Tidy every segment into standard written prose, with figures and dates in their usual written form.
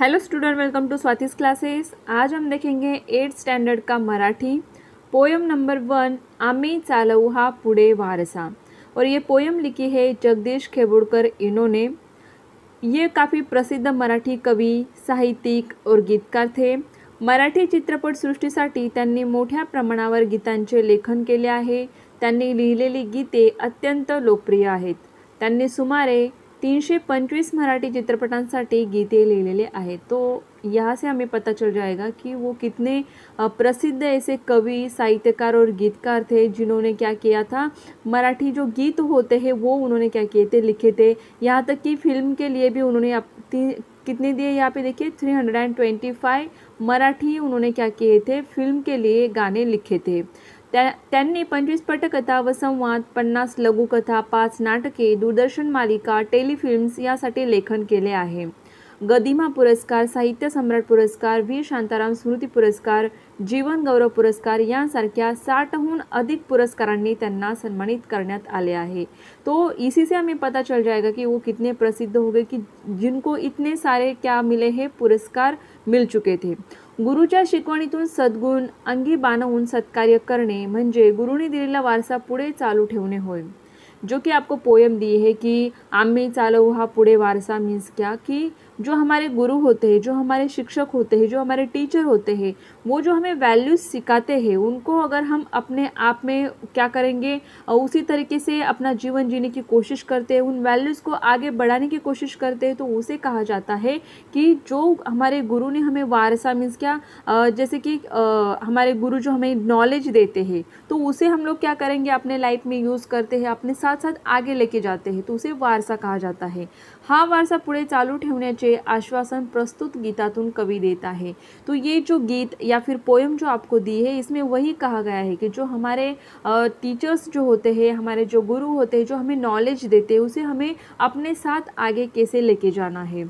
Hello student, welcome to Swati's classes. आज हम देखेंगे 8th स्टैंडर्ड का मराठी पोयम नंबर 1 आम्ही चालवू हा पुढे वारसा। और ये पोयम लिखी है जगदीश खेबुड़कर इन्होंने। ये काफ़ी प्रसिद्ध मराठी कवी, साहित्यिक और गीतकार थे। मराठी चित्रपट सृष्टीसाठी त्यांनी मोठ्या प्रमाणावर गीतांचे लेखन केले आहे। त्यांनी लिहिलेली गीते अत्यंत लोकप्रिय आहेत। त्यांनी सुमारे 325 मराठी चित्रपटांसाठी गीते लिहिलेले आहेत। तो यहाँ से हमें पता चल जाएगा कि वो कितने प्रसिद्ध ऐसे कवि, साहित्यकार और गीतकार थे जिन्होंने क्या किया था, मराठी जो गीत होते हैं वो उन्होंने क्या किए थे, लिखे थे। यहाँ तक कि फिल्म के लिए भी उन्होंने कितने दिए, यहाँ पे देखिए 325 मराठी उन्होंने क्या किए थे, फिल्म के लिए गाने लिखे थे। त्यांनी 25 पटकथा व संवाद, 50 लघुकथा, 5 नाटके, दूरदर्शन मालिका, टेलिफिल्म्स यासाठी लेखन केले आहे। गदिमा पुरस्कार, साहित्य सम्राट पुरस्कार, वीर शांताराम स्मृती पुरस्कार, जीवन गौरव पुरस्कार यांसारख्या 60हून अधिक पुरस्कारांनी त्यांना सन्मानित करण्यात आले आहे। तो इसी से हमें पता चल जाएगा कि वो कितने प्रसिद्ध हो गए, कि जिनको इतने सारे क्या मिले हैं, पुरस्कार मिल चुके थे। गुरुच्या शिकवणीतून सद्गुण अंगी बाणवून सत्कार्य करणे म्हणजे गुरुने दिलेला वारसा पुढे चालू ठेवणे होय। जो कि आपको पोयम दी है कि आम्ही चालवू हा पुढे वारसा मीन्स क्या, कि जो हमारे गुरु होते हैं, जो हमारे शिक्षक होते हैं, जो हमारे टीचर होते हैं, वो जो हमें वैल्यूज़ सिखाते हैं, उनको अगर हम अपने आप में क्या करेंगे, उसी तरीके से अपना जीवन जीने की कोशिश करते हैं, उन वैल्यूज़ को आगे बढ़ाने की कोशिश करते हैं, तो उसे कहा जाता है कि जो हमारे गुरु ने हमें वारसा मीन्स क्या, जैसे कि हमारे गुरु जो हमें नॉलेज देते हैं, तो उसे हम लोग क्या करेंगे, अपने लाइफ में यूज़ करते हैं, अपने साथ साथ आगे लेके जाते हैं, तो उसे वारसा कहा जाता है। हा वारसा पुढे चालू ठेवण्याचे आश्वासन प्रस्तुत गीतातून कवि देता है। तो ये जो गीत या फिर पोयम जो आपको दी है, इसमें वही कहा गया है कि जो हमारे टीचर्स जो होते हैं, हमारे जो गुरु होते हैं, जो हमें नॉलेज देते हैं, उसे हमें अपने साथ आगे कैसे लेके जाना है।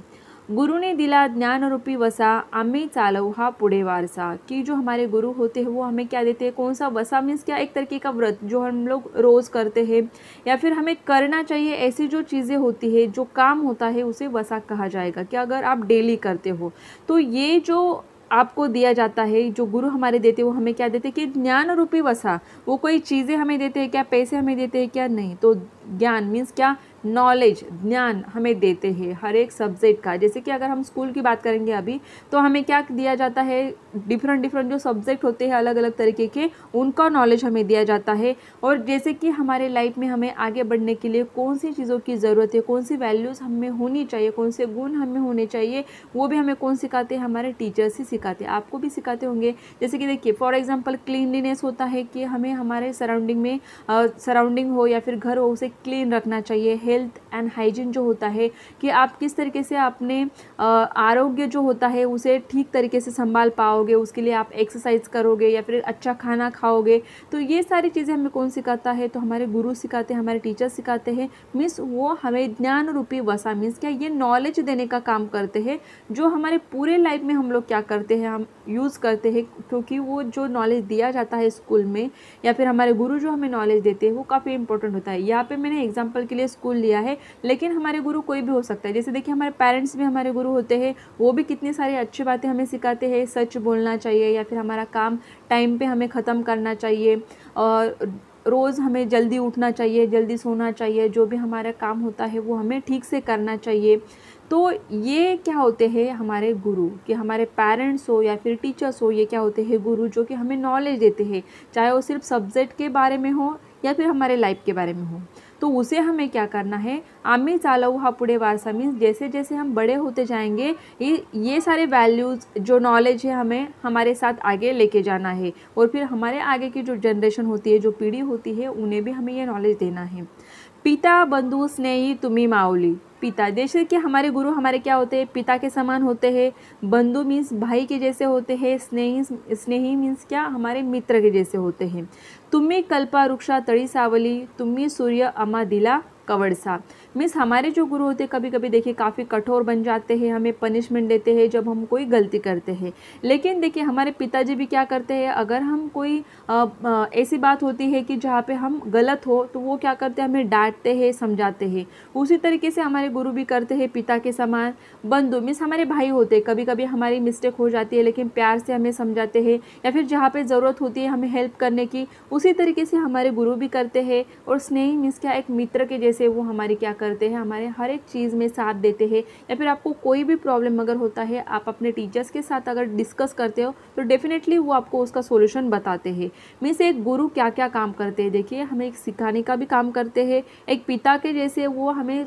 गुरुने दिला ज्ञानरूपी वसा, आम्ही चालवू हा पुढे वारसा। कि जो हमारे गुरु होते हैं वो हमें क्या देते हैं, कौन सा वसा मीन्स क्या, एक तरीके का व्रत जो हम लोग रोज़ करते हैं या फिर हमें करना चाहिए। ऐसी जो चीज़ें होती है, जो काम होता है, उसे वसा कहा जाएगा। कि अगर आप डेली करते हो तो ये जो आपको दिया जाता है, जो गुरु हमारे देते हैं, वो हमें क्या देते हैं कि ज्ञान रूपी वसा। वो कोई चीज़ें हमें देते हैं क्या, पैसे हमें देते हैं क्या, नहीं। तो ज्ञान मीन्स क्या, नॉलेज, ज्ञान हमें देते हैं हर एक सब्जेक्ट का। जैसे कि अगर हम स्कूल की बात करेंगे अभी, तो हमें क्या दिया जाता है, डिफरेंट जो सब्जेक्ट होते हैं अलग अलग तरीके के, उनका नॉलेज हमें दिया जाता है। और जैसे कि हमारे लाइफ में हमें आगे बढ़ने के लिए कौन सी चीज़ों की ज़रूरत है, कौन सी वैल्यूज़ हमें होनी चाहिए, कौन से गुण हमें होने चाहिए, वो भी हमें कौन सिखाते हैं, हमारे टीचर्स ही सिखाते हैं। आपको भी सिखाते होंगे। जैसे कि देखिए फॉर एग्जाम्पल क्लीनलीनेस होता है कि हमें हमारे सराउंडिंग हो या फिर घर हो, उसे क्लीन रखना चाहिए। हेल्थ एंड हाइजीन जो होता है कि आप किस तरीके से अपने आरोग्य जो होता है उसे ठीक तरीके से संभाल पाओगे, उसके लिए आप एक्सरसाइज करोगे या फिर अच्छा खाना खाओगे। तो ये सारी चीज़ें हमें कौन सिखाता है, तो हमारे गुरु सिखाते हैं, हमारे टीचर सिखाते हैं। मीन्स वो हमें ज्ञान रूपी वसा मीन्स क्या, ये नॉलेज देने का काम करते हैं, जो हमारे पूरे लाइफ में हम लोग क्या करते हैं, हम यूज़ करते हैं। क्योंकि वो जो नॉलेज दिया जाता है स्कूल में या फिर हमारे गुरु जो हमें नॉलेज देते हैं, वो काफ़ी इंपॉर्टेंट होता है। यहाँ पे मैंने एग्जाम्पल के लिए स्कूल लिया है, लेकिन हमारे गुरु कोई भी हो सकता है। जैसे देखिए हमारे पेरेंट्स भी हमारे गुरु होते हैं, वो भी कितनी सारी अच्छी बातें हमें सिखाते हैं। सच बोलना चाहिए या फिर हमारा काम टाइम पे हमें ख़त्म करना चाहिए, और रोज़ हमें जल्दी उठना चाहिए, जल्दी सोना चाहिए। जो भी हमारा काम होता है वो हमें ठीक से करना चाहिए। तो ये क्या होते हैं, हमारे गुरु। कि हमारे पेरेंट्स हो या फिर टीचर्स हो, ये क्या होते हैं, गुरु, जो कि हमें नॉलेज देते हैं, चाहे वो सिर्फ सब्जेक्ट के बारे में हो या फिर हमारे लाइफ के बारे में हो। तो उसे हमें क्या करना है, आम्ही चालवू हा पुढे वारसा मीन्स जैसे जैसे हम बड़े होते जाएंगे, ये सारे वैल्यूज़ जो नॉलेज है हमें हमारे साथ आगे लेके जाना है। और फिर हमारे आगे की जो जनरेशन होती है, जो पीढ़ी होती है, उन्हें भी हमें ये नॉलेज देना है। पिता बंधु स्नेही तुम्ही माऊली। पिता, जैसे कि हमारे गुरु हमारे क्या होते हैं, पिता के समान होते हैं। बंधु मीन्स भाई के जैसे होते हैं। स्नेही मीन्स क्या, हमारे मित्र के जैसे होते हैं। तुम्ही कल्पा वृक्षा तळी सावली, तुम्ही सूर्य अमा दिला कवडसा। मीन्स हमारे जो गुरु होते हैं कभी कभी देखिए काफ़ी कठोर बन जाते हैं, हमें पनिशमेंट देते हैं जब हम कोई गलती करते हैं। लेकिन देखिए हमारे पिताजी भी क्या करते हैं, अगर हम कोई ऐसी बात होती है कि जहाँ पे हम गलत हो तो वो क्या करते हैं, हमें डांटते हैं, समझाते हैं। उसी तरीके से हमारे गुरु भी करते हैं पिता के समान। बंधु मीन्स हमारे भाई होते हैं, कभी कभी हमारी मिस्टेक हो जाती है लेकिन प्यार से हमें समझाते हैं, या फिर जहाँ पे ज़रूरत होती है हमें हेल्प करने की, उसी तरीके से हमारे गुरु भी करते हैं। और स्नेही मीन्स क्या, एक मित्र के जैसे वो हमारी क्या करते हैं, हमारे हर एक चीज़ में साथ देते हैं। या फिर आपको कोई भी प्रॉब्लम अगर होता है, आप अपने टीचर्स के साथ अगर डिस्कस करते हो तो डेफिनेटली वो आपको उसका सोल्यूशन बताते हैं। मीन्स एक गुरु क्या क्या काम करते हैं, देखिए हमें एक सिखाने का भी काम करते हैं, एक पिता के जैसे वो हमें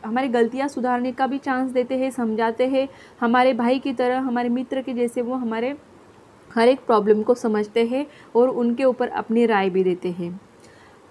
हमारी गलतियाँ सुधारने का भी चांस देते हैं, समझाते हैं। हमारे भाई की तरह, हमारे मित्र के जैसे वो हमारे हर एक प्रॉब्लम को समझते हैं और उनके ऊपर अपनी राय भी देते हैं।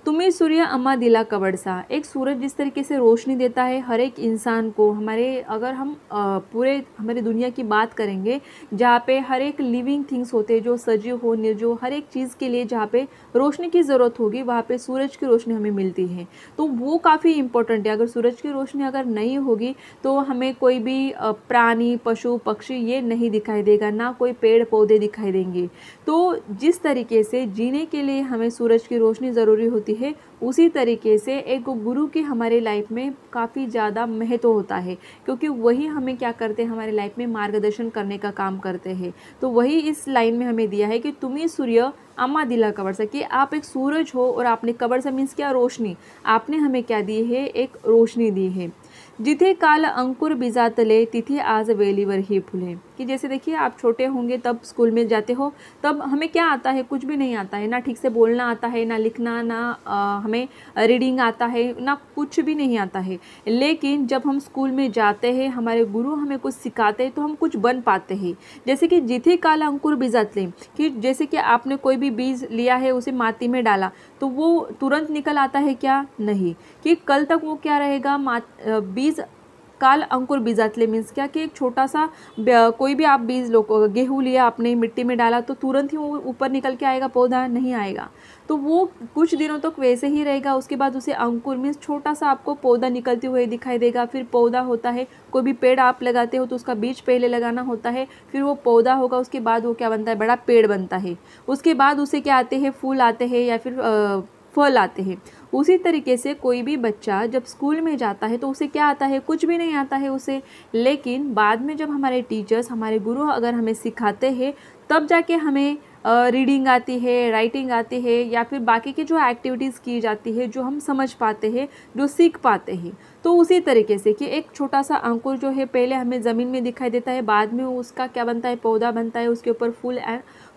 तुम्हें सूर्य अम्मा दिला कवड़सा, एक सूरज जिस तरीके से रोशनी देता है हर एक इंसान को, हमारे अगर हम पूरे हमारी दुनिया की बात करेंगे जहाँ पे हर एक लिविंग थिंग्स होते हैं, जो सजीव हो निर्जीव, हर एक चीज़ के लिए जहाँ पे रोशनी की ज़रूरत होगी वहाँ पे सूरज की रोशनी हमें मिलती है। तो वो काफ़ी इंपॉर्टेंट है। अगर सूरज की रोशनी अगर नहीं होगी तो हमें कोई भी प्राणी पशु पक्षी ये नहीं दिखाई देगा, ना कोई पेड़ पौधे दिखाई देंगे। तो जिस तरीके से जीने के लिए हमें सूरज की रोशनी ज़रूरी होती है, उसी तरीके से एक गुरु की हमारे लाइफ में काफ़ी ज़्यादा महत्व होता है, क्योंकि वही हमें क्या करते हैं, हमारे लाइफ में मार्गदर्शन करने का काम करते हैं। तो वही इस लाइन में हमें दिया है कि तुम्ही सूर्य अम्मा दिला कवड़सा, कि आप एक सूरज हो और आपने कवड़सा मीन्स क्या, रोशनी, आपने हमें क्या दी है, एक रोशनी दी है। जिथे काल अंकुर बिजातले तिथे आज वेलीवर ही फूले, कि जैसे देखिए आप छोटे होंगे तब स्कूल में जाते हो, तब हमें क्या आता है, कुछ भी नहीं आता है, ना ठीक से बोलना आता है, ना लिखना, ना हमें रीडिंग आता है, ना कुछ भी नहीं आता है। लेकिन जब हम स्कूल में जाते हैं, हमारे गुरु हमें कुछ सिखाते हैं तो हम कुछ बन पाते हैं। जैसे कि जिथे काल अंकुर बिजातले, कि जैसे कि आपने कोई भी बीज लिया है, उसे माटी में डाला तो वो तुरंत निकल आता है क्या, नहीं, कि कल तक वो क्या रहेगा, बीज काल अंकुर बीजातले मीन्स क्या, कि एक छोटा सा कोई भी आप बीज लो, गेहूँ लिया आपने मिट्टी में डाला तो तुरंत ही वो ऊपर निकल के आएगा, पौधा नहीं आएगा। तो वो कुछ दिनों तक वैसे ही रहेगा, उसके बाद उसे अंकुर मीन्स छोटा सा आपको पौधा निकलते हुए दिखाई देगा, फिर पौधा होता है। कोई भी पेड़ आप लगाते हो तो उसका बीज पहले लगाना होता है, फिर वो पौधा होगा, उसके बाद वो क्या बनता है, बड़ा पेड़ बनता है। उसके बाद उसे क्या आते हैं, फूल आते हैं या फिर फल आते हैं। उसी तरीके से कोई भी बच्चा जब स्कूल में जाता है तो उसे क्या आता है, कुछ भी नहीं आता है उसे। लेकिन बाद में जब हमारे टीचर्स, हमारे गुरु अगर हमें सिखाते हैं, तब जाके हमें रीडिंग आती है, राइटिंग आती है, या फिर बाकी की जो एक्टिविटीज़ की जाती है, जो हम समझ पाते हैं, जो सीख पाते हैं। तो उसी तरीके से कि एक छोटा सा अंकुर जो है पहले हमें ज़मीन में दिखाई देता है, बाद में उसका क्या बनता है, पौधा बनता है, उसके ऊपर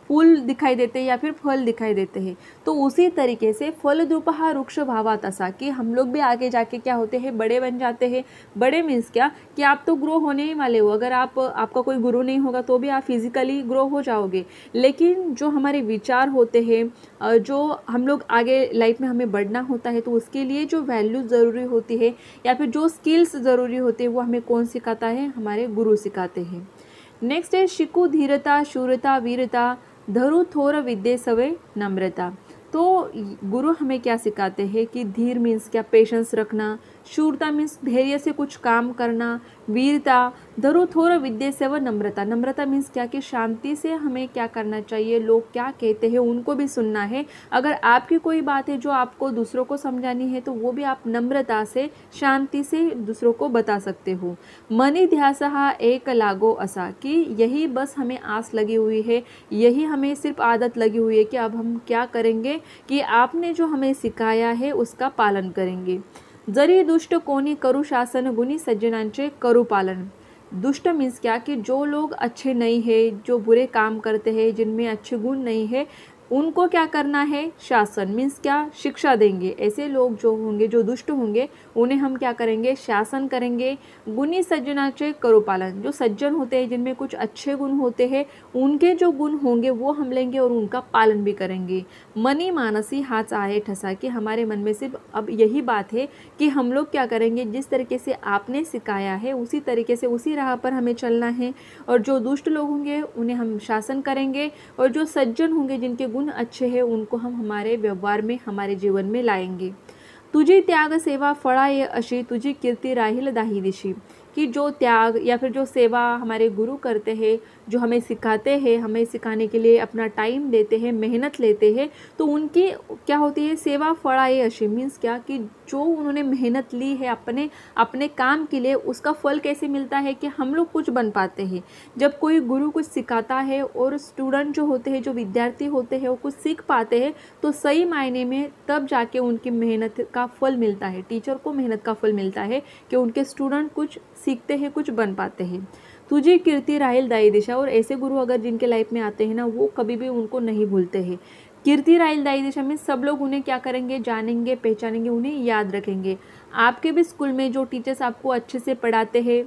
फूल दिखाई देते हैं या फिर फल दिखाई देते हैं। तो उसी तरीके से फल द्रुपहा वृक्ष भावा तसा, कि हम लोग भी आगे जाके क्या होते हैं, बड़े बन जाते हैं। बड़े मीन्स क्या, कि आप तो ग्रो होने ही वाले हो। अगर आपका कोई गुरु नहीं होगा तो भी आप फिजिकली ग्रो हो जाओगे, लेकिन जो हमारे विचार होते हैं, जो हम लोग आगे लाइफ में हमें बढ़ना होता है, तो उसके लिए जो वैल्यू ज़रूरी होती है या फिर जो स्किल्स ज़रूरी होते हैं, वो हमें कौन सिखाता है, हमारे गुरु सिखाते हैं। नेक्स्ट है शिकु धीरता शूरता वीरता धरु थोर विद्ये सवे नम्रता। तो गुरु हमें क्या सिखाते हैं कि धीर मीन्स क्या, पेशेंस रखना, शूरता मीन्स धैर्य से कुछ काम करना, वीरता, धरु थोर विद्ये से व नम्रता। नम्रता मीन्स क्या, कि शांति से हमें क्या करना चाहिए, लोग क्या कहते हैं उनको भी सुनना है। अगर आपकी कोई बात है जो आपको दूसरों को समझानी है तो वो भी आप नम्रता से, शांति से दूसरों को बता सकते हो। मनि ध्यासहा एक लागो असा, कि यही बस हमें आस लगी हुई है, यही हमें सिर्फ आदत लगी हुई है कि अब हम क्या करेंगे, कि आपने जो हमें सिखाया है उसका पालन करेंगे। जरी दुष्ट कोणी करू शासन गुणी सज्जनांचे करू पालन। दुष्ट मीन्स क्या, कि जो लोग अच्छे नहीं है, जो बुरे काम करते हैं, जिनमें अच्छे गुण नहीं है, उनको क्या करना है, शासन मीन्स क्या, शिक्षा देंगे। ऐसे लोग जो होंगे, जो दुष्ट होंगे, उन्हें हम क्या करेंगे, शासन करेंगे। गुणी सज्जनाचे करो पालन, जो सज्जन होते हैं, जिनमें कुछ अच्छे गुण होते हैं, उनके जो गुण होंगे वो हम लेंगे और उनका पालन भी करेंगे। मनी मानसी हाथ आए ठसा, कि हमारे मन में सिर्फ अब यही बात है कि हम लोग क्या करेंगे, जिस तरीके से आपने सिखाया है उसी तरीके से, उसी राह पर हमें चलना है। और जो दुष्ट लोग होंगे उन्हें हम शासन करेंगे, और जो सज्जन होंगे, जिनके गुण अच्छे हैं, उनको हम हमारे व्यवहार में, हमारे जीवन में लाएंगे। तुझी त्याग सेवा फळाये अशी तुझी कीर्ती राहील दाही दिशी। कि जो त्याग या फिर जो सेवा हमारे गुरु करते हैं, जो हमें सिखाते हैं, हमें सिखाने के लिए अपना टाइम देते हैं, मेहनत लेते हैं, तो उनकी क्या होती है सेवा फळाये अशी। मीन्स क्या कि जो उन्होंने मेहनत ली है अपने अपने काम के लिए, उसका फल कैसे मिलता है कि हम लोग कुछ बन पाते हैं। जब कोई गुरु कुछ सिखाता है और स्टूडेंट जो होते हैं, जो विद्यार्थी होते हैं, वो कुछ सीख पाते हैं, तो सही मायने में तब जाके उनकी मेहनत का फल मिलता है, टीचर को मेहनत का फल मिलता है कि उनके स्टूडेंट कुछ सीखते हैं, कुछ बन पाते हैं। तुझी कीर्ति राहिल दाई दिशा। और ऐसे गुरु अगर जिनके लाइफ में आते हैं ना, वो कभी भी उनको नहीं भूलते हैं। कीर्ति राहिल दाई दिशा में सब लोग उन्हें क्या करेंगे, जानेंगे, पहचानेंगे, उन्हें याद रखेंगे। आपके भी स्कूल में जो टीचर्स आपको अच्छे से पढ़ाते हैं,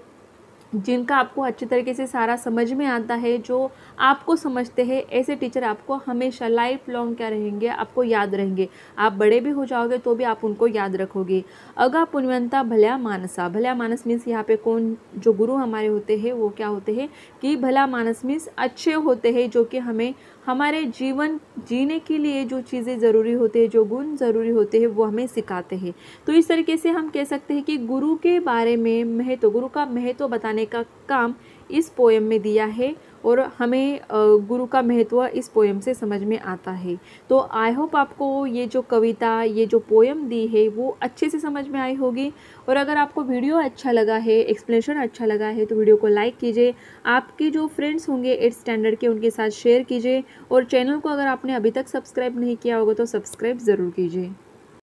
जिनका आपको अच्छे तरीके से सारा समझ में आता है, जो आपको समझते हैं, ऐसे टीचर आपको हमेशा लाइफ लॉन्ग क्या रहेंगे, आपको याद रहेंगे। आप बड़े भी हो जाओगे तो भी आप उनको याद रखोगे। अगा पुण्यवंता भल्या मानसा। भल्या मानस मीन्स यहाँ पे कौन, जो गुरु हमारे होते हैं वो क्या होते हैं कि भला मानस मीन्स अच्छे होते हैं, जो कि हमें हमारे जीवन जीने के लिए जो चीज़ें ज़रूरी होते हैं, जो गुण ज़रूरी होते हैं, वो हमें सिखाते हैं। तो इस तरीके से हम कह सकते हैं कि गुरु के बारे में महत्व, गुरु का महत्व बताने का काम इस पोएम में दिया है और हमें गुरु का महत्व इस पोएम से समझ में आता है। तो आई होप आपको ये जो कविता, ये जो पोएम दी है वो अच्छे से समझ में आई होगी। और अगर आपको वीडियो अच्छा लगा है, एक्सप्लेनेशन अच्छा लगा है, तो वीडियो को लाइक कीजिए। आपके जो फ्रेंड्स होंगे 8th स्टैंडर्ड के, उनके साथ शेयर कीजिए। और चैनल को अगर आपने अभी तक सब्सक्राइब नहीं किया होगा तो सब्सक्राइब ज़रूर कीजिए।